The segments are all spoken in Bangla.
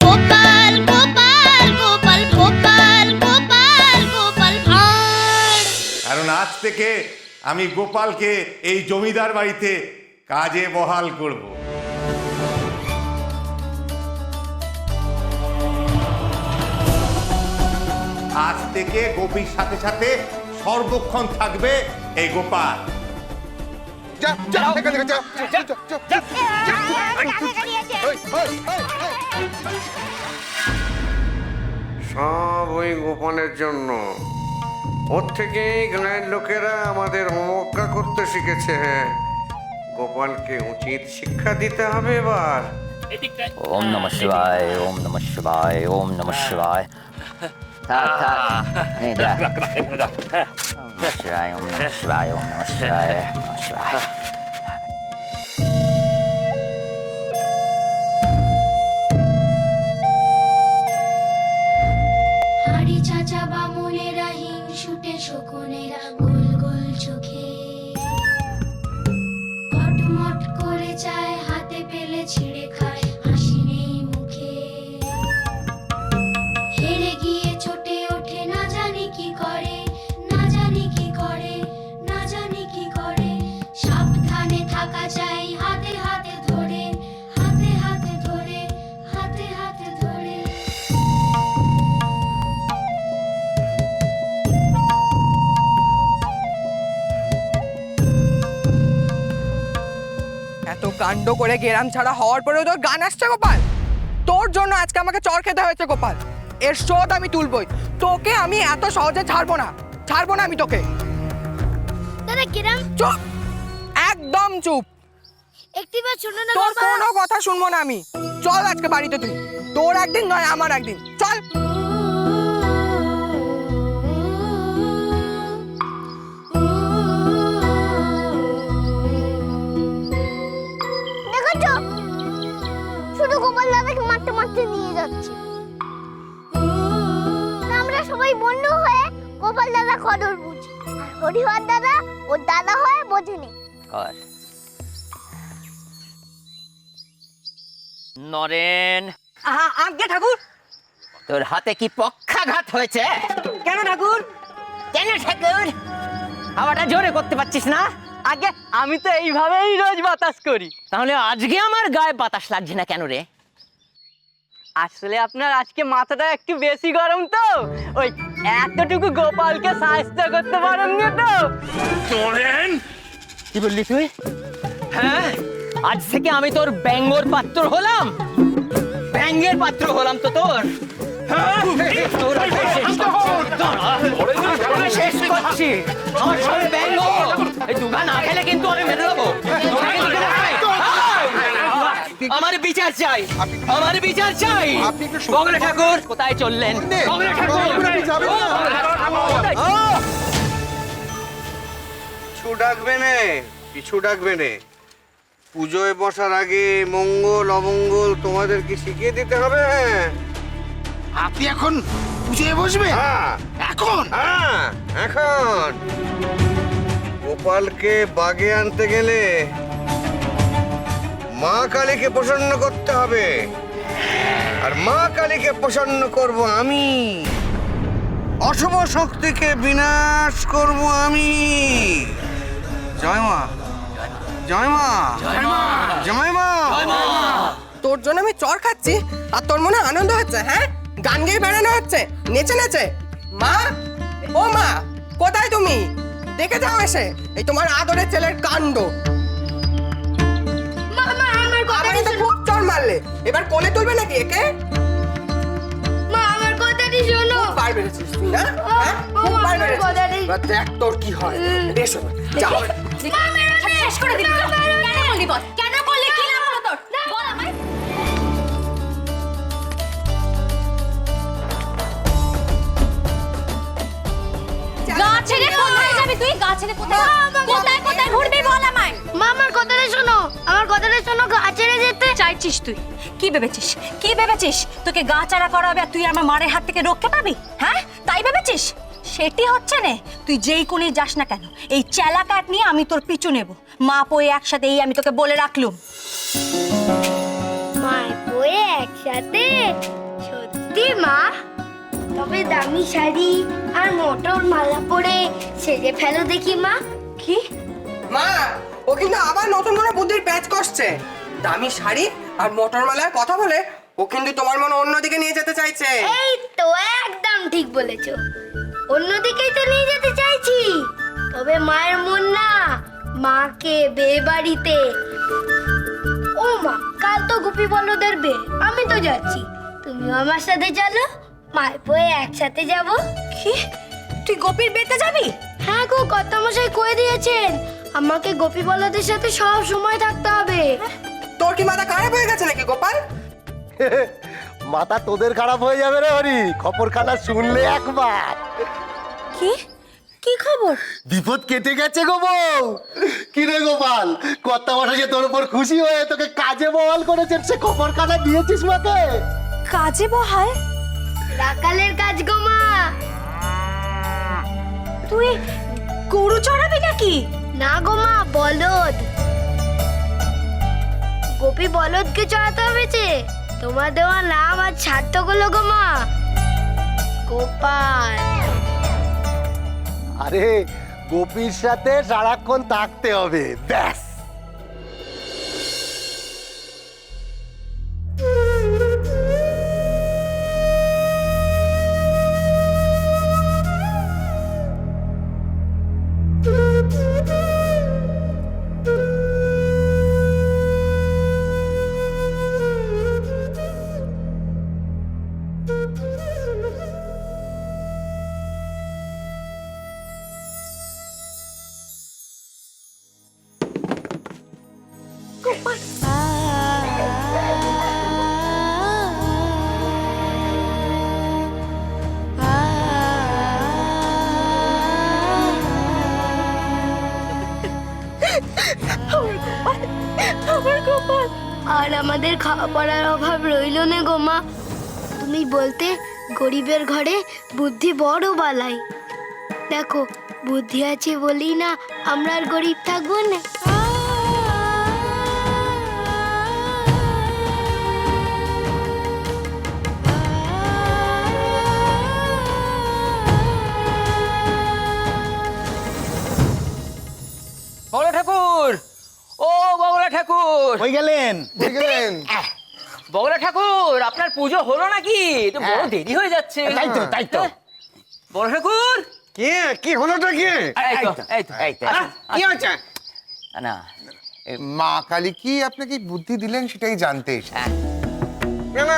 গোপাল গোপাল গোপাল গোপাল গোপাল গোপাল ভাঁড়। কারণ আজ থেকে আমি গোপালকে এই জমিদার বাড়িতে কাজে বহাল করব। আজ থেকে গোপীর সাথে সাথে সর্বক্ষণ থাকবে এই গোপাল। যা যা এখান থেকে যা সব ওই গোপালের জন্য। ওর থেকেই গাঁয়ের লোকেরা আমাদের অবজ্ঞা করতে শিখেছে। গোপালকে উচিত শিক্ষা দিতে হবে এবার। ওম নমঃ শিবায়, ওম নমঃ শিবায়, ওম নমঃ শিবায়। থাক থাক, এই যা। ওম নমঃ শিবায়, ওম নমঃ শিবায়, ওম নমঃ শিবায়, ওম নমঃ শিবায়। হাড়ি চাচা বামুনেরা হিংসুটে শকুনেরা গোল গোল চোখে কটমট করে চায় হাতে পেলে ছিঁড়ে খায় হাসি নেই মুখে হেরে গিয়ে ছোটে ওঠে না জানি কি করে না জানি কি করে না জানি কি করে সাবধানে থাকা চাই হাতে হাতে ধরে হাতে হাতে ধরে হাতে হাতে ধরে। এত কাণ্ড করে গেরাম ছাড়া হওয়ার পরেও তোর গান আসছে গোপাল। তোর জন্য আজকে আমাকে চর খেতে হয়েছে গোপাল। এর শোধ আমি তুলবই। তোকে আমি এত সহজে ছাড়বো না আমি তোকে। দাদা গেরাম চুপ, একদম চুপ। একটিবার শোনো না তোর বাবা। কোনো কথা শুনবো না আমি। চল আজকে বাড়িতে তুই। তোর একদিন নয় আমার একদিন। চল। দেখো শুধু গোপাল দাদাকে মারতে মারতে নিয়ে যাচ্ছে। আমরা সবাই বন্ধু হয়ে গোপাল দাদা কদর বুঝি। আর হরিহর দাদা ওর দাদা হয়ে বোঝেনি। কর। নরেন, আজ্ঞে ঠাকুর। তোর হাতে কি পক্ষাঘাত হয়েছে? কেন ঠাকুর? কেন ঠাকুর? হাওয়াটা জোরে করতে পারছিস না? আগে আমি তো এইভাবেই রোজ বাতাস করি। তাহলে আজকে আমার গায়ে বাতাস লাগছে না কেন রে? আসলে আপনার আজকে মাথাটা একটু বেশি গরম তো, ওই এতটুকু গোপালকে সাহায্য করতে পারেননি তো। নরেন, কি বললি তুই? হ্যাঁ, আজ থেকে আমি তোর ব্যঙ্গর পাত্র হলাম। ব্যঙ্গের পাত্র হলাম তো তোর। হ্যাঁ? তোর আজকে শেষ করছি। শেষ করছি। আমার সঙ্গে ব্যঙ্গ। এই দুগা না খেলে কিন্তু আমি মেরে দেবো। আমার বিচার চাই, আমার বিচার চাই। বগলে ঠাকুর কোথায় চললেন? বগলে ঠাকুর পিছু ডাকবে নে, পিছু ডাকবে নে। পুজোয় বসার আগে মঙ্গল অমঙ্গল তোমাদের কি শিখিয়ে দিতে হবে? আপনি এখন পুজোয় বসবেন? হ্যাঁ এখন হ্যাঁ, এখন গোপালকে বাগে আনতে গেলে মা কালীকে প্রসন্ন করতে হবে। আর মা কালীকে প্রসন্ন করব আমি। অশুভ শক্তিকে বিনাশ করব আমি। জয় মা, জয় মা, জয় মা। তোর জন্য আমি চর খাচ্ছি আর তোর মনে আনন্দ হচ্ছে? হ্যাঁ, গান গেয়ে বেড়ানো হচ্ছে নেচে নেচে। মা, ও মা, কোথায় তুমি? দেখে যাও এসে এই তোমার আদরের ছেলের কাণ্ড। মামা আমার কথা আমারই তো খুব চর মারলে, এবার কোলে তুলবে নাকি একে? মা আমার কথাটি শোনো। বার বেড়েছিস তুই না? হ্যাঁ, খুব বার বেড়েছিস। এবার দেখ তোর কি হয়। বেশ হবে, যাও। মা মেরোতে শেষ করে দিবি। কেন বললি বল? কেন করলে কি লাভ হলো তোর? বল আমায়। গা ছেড়ে কোথায় যাবি তুই? গা ছেড়ে কোথায় কোথায় কোথায় ঘুরবি বল আমায়। মা আমার কথাটা শোনো, আমার কথাটা শোনো। গা ছেড়ে যেতে চাইছিস তুই? কি ভেবেছিস? কি ভেবেছিস তোকে গা চারা করাবে আর তুই আমার মারের হাত থেকে রক্ষা পাবি? হ্যাঁ, তাই ভেবেছিস? সেটি হচ্ছে না। তুই যেই কোণে যাস না কেন, এই চেলা কাঠ নিয়ে আমি তোর পিছু নেব। মা পয়ে একসাথে, এই আমি তোকে বলে রাখলুম। মায় বয়ে একসাথে? সত্যি মা? তবে দামি শাড়ি আর মোটর মালা পরে সেজে ফেলো দেখি মা। কি মা, ও কিন্তু আবার নতুন করে বুদ্ধির প্যাচ কষছে। দামি শাড়ি আর মোটর মালার কথা বলে ও কিন্তু তোমার মনে অন্যদিকে নিয়ে যেতে চাইছে। এই তো একদম ঠিক বলেছো, অন্যদিকেই তো নিয়ে যেতে চাইছি। তবে মায়ের মন না, মাকে বিয়ে বাড়িতে। ও মা, কাল তো গুপি বলদের বিয়ে, আমি তো যাচ্ছি, তুমিও আমার সাথে চলো, মায়ের বয়ে একসাথে যাব। কি তুই গোপীর বিয়েতে যাবি? হ্যাঁ গো, কর্তামশাই কয়ে দিয়েছেন আমাকে গোপী বলদের সাথে সব সময় থাকতে হবে। তোর কি মাথা খারাপ হয়ে গেছে নাকি গোপাল? মাথা তোদের খারাপ হয়ে যাবে রে হরি, খবরখানা শুনলে একবার। কি কি খবর? বিপদ কেটে গেছে গো বউ। কি রে গোপাল, কর্তা মশাই যে তোর উপর খুশি হয়ে তোকে কাজে বহাল করেছেন, সে খবরখানা দিয়েছিস মাকে? কাজে বহাল? রাকালের কাজ গো মা। তুই গরু চড়াবি নাকি? না গো মা, বলদ। গোপী বলদকে চড়াতে হবে যে, তোমার দেওয়া নাম আর সার্থক হলো গো মা, গোপাল। আরে গোপীর সাথে সারাক্ষণ থাকতে হবে, ব্যাস। আর আমাদের খাওয়া পড়ার অভাব রইলো না গো মা। তুমি বলতে গরিবের ঘরে বুদ্ধি বড় বালাই। দেখো, বুদ্ধি আছে বলেই না আমরা আর গরিব থাকবো না। বগলা ঠাকুর, ও বগলা ঠাকুর, হয়ে গেলেন। বগলা ঠাকুর, আপনার পুজো হলো নাকি? তো বড় দেরি হয়ে যাচ্ছে। তাই তো। বগলা ঠাকুর, কি হলোটা কি? এই তো কি হয়েছে? না, মা কালী কি আপনাকে বুদ্ধি দিলেন সেটাই জানতে এসেছি। কেন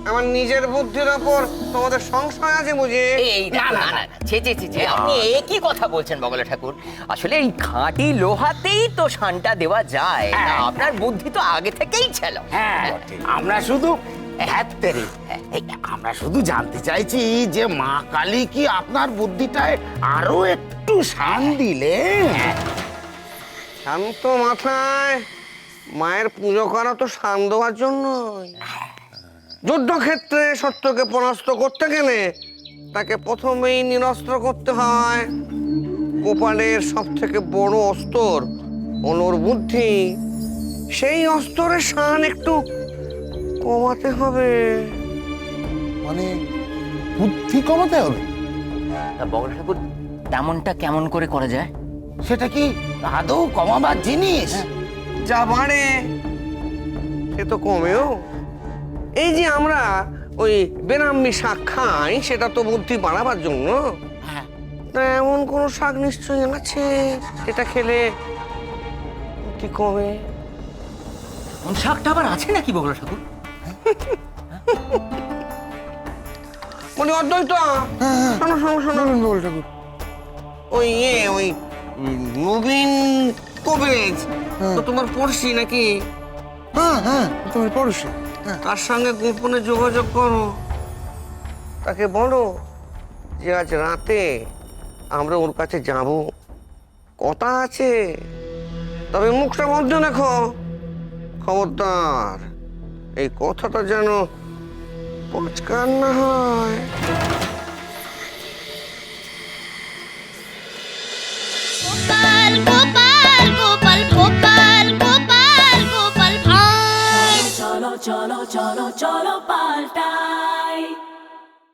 আমার নিজের বুদ্ধির ওপর তোমাদের সংশয় আছে বুঝি? এই না না না, ছি ছি ছি ছি, আপনি একই কথা বলছেন বগলা ঠাকুর। আসলে এই খাঁটি লোহাতেই তো শানটা দেওয়া যায়। আপনার বুদ্ধি তো আগে থেকেই ছিল। আমরা শুধু আমরা শুধু জানতে চাইছি যে মা কালী কি আপনার বুদ্ধিটায় আরো একটু শান দিলে? শান্ত মাথায় মায়ের পুজো করা তো শান দেওয়ার জন্য। যুদ্ধক্ষেত্রে শত্রুকে পরাস্ত করতে গেলে তাকে প্রথমেই নিরস্ত্র করতে হয়। গোপালের সব থেকে বড় অস্ত্র অনুর বুদ্ধি, সেই অস্ত্রের শান একটু কমাতে হবে। মানে বুদ্ধি কমাতে হবে? তা বগলা ঠাকুর, তেমনটা কেমন করে করা যায়? সেটা কি আদৌ কমাবার জিনিস? যা বাড়ে সে তো কমেও। এই যে আমরা ওই বেনামি শাক খাই, সেটা তো বুদ্ধি বাড়াবার জন্য। তা এমন কোন শাক নিশ্চয়ই আছে যেটা খেলে বুদ্ধি কমে। কোন শাকটা আবার আছে নাকি বগলা ঠাকুর? মানে অদ্বৈত, শোনো শোনো শোনো, ওই ওই নবীন কবিরাজ তো তোমার পড়শি নাকি? হ্যাঁ, তোমার পড়শি। তার সঙ্গে গোপনে যোগাযোগ করো, তাকে বলো যে আজ রাতে আমরা ওর কাছে যাব, কথা আছে। তবে মুখটা বন্ধ রাখো, খবরদার এই কথাটা যেন পচকার না হয়। গোপাল গোপাল গোপাল গোপাল গোপাল গোপাল ভাঁড়। চলো চলো চলো পাল্টাই।